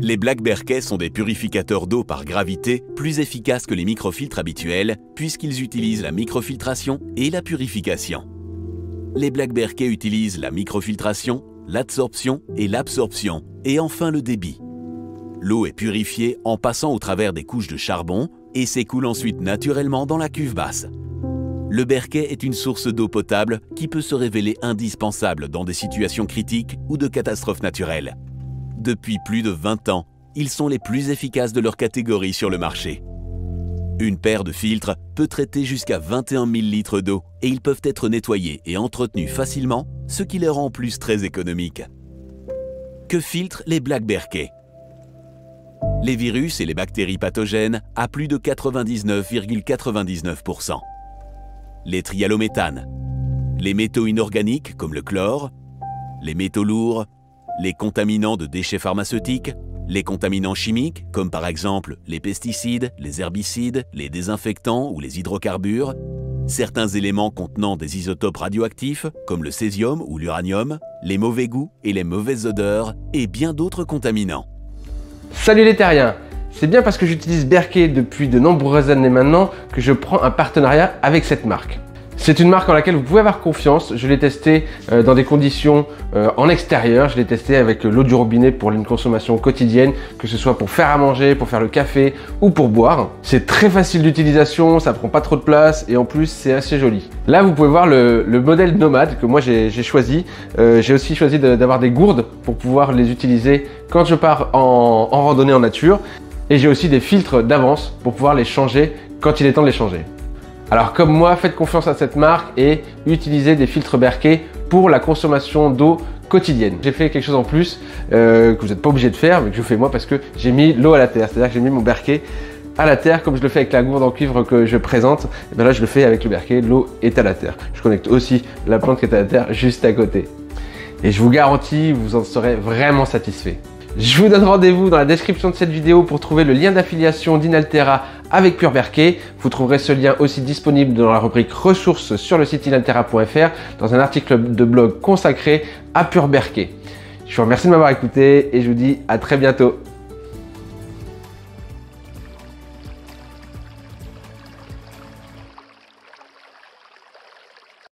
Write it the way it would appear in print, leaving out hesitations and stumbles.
Les Black Berkey sont des purificateurs d'eau par gravité plus efficaces que les microfiltres habituels puisqu'ils utilisent la microfiltration et la purification. Les Black Berkey utilisent la microfiltration, l'adsorption et l'absorption, et enfin le débit. L'eau est purifiée en passant au travers des couches de charbon et s'écoule ensuite naturellement dans la cuve basse. Le Berkey est une source d'eau potable qui peut se révéler indispensable dans des situations critiques ou de catastrophes naturelles. Depuis plus de 20 ans, ils sont les plus efficaces de leur catégorie sur le marché. Une paire de filtres peut traiter jusqu'à 21 000 litres d'eau et ils peuvent être nettoyés et entretenus facilement, ce qui les rend en plus très économiques. Que filtrent les Black Berkey? Les virus et les bactéries pathogènes à plus de 99,99%. Les trialométhanes, les métaux inorganiques comme le chlore, les métaux lourds, les contaminants de déchets pharmaceutiques, les contaminants chimiques comme par exemple les pesticides, les herbicides, les désinfectants ou les hydrocarbures, certains éléments contenant des isotopes radioactifs comme le césium ou l'uranium, les mauvais goûts et les mauvaises odeurs et bien d'autres contaminants. Salut les terriens! C'est bien parce que j'utilise Berkey depuis de nombreuses années maintenant que je prends un partenariat avec cette marque. C'est une marque en laquelle vous pouvez avoir confiance. Je l'ai testé dans des conditions en extérieur. Je l'ai testé avec l'eau du robinet pour une consommation quotidienne, que ce soit pour faire à manger, pour faire le café ou pour boire. C'est très facile d'utilisation, ça prend pas trop de place et en plus c'est assez joli. Là vous pouvez voir le modèle nomade que moi j'ai choisi. J'ai aussi choisi d'avoir des gourdes pour pouvoir les utiliser quand je pars en randonnée en nature. Et j'ai aussi des filtres d'avance pour pouvoir les changer quand il est temps de les changer. Alors comme moi, faites confiance à cette marque et utilisez des filtres Berkey pour la consommation d'eau quotidienne. J'ai fait quelque chose en plus que vous n'êtes pas obligé de faire, mais que je fais moi parce que j'ai mis l'eau à la terre. C'est-à-dire que j'ai mis mon Berkey à la terre comme je le fais avec la gourde en cuivre que je présente. Et bien là, je le fais avec le Berkey, l'eau est à la terre. Je connecte aussi la plante qui est à la terre juste à côté. Et je vous garantis, vous en serez vraiment satisfait. Je vous donne rendez-vous dans la description de cette vidéo pour trouver le lien d'affiliation d'Inaltera avec Pure Berkey. Vous trouverez ce lien aussi disponible dans la rubrique ressources sur le site inaltera.fr dans un article de blog consacré à Pure Berkey. Je vous remercie de m'avoir écouté et je vous dis à très bientôt.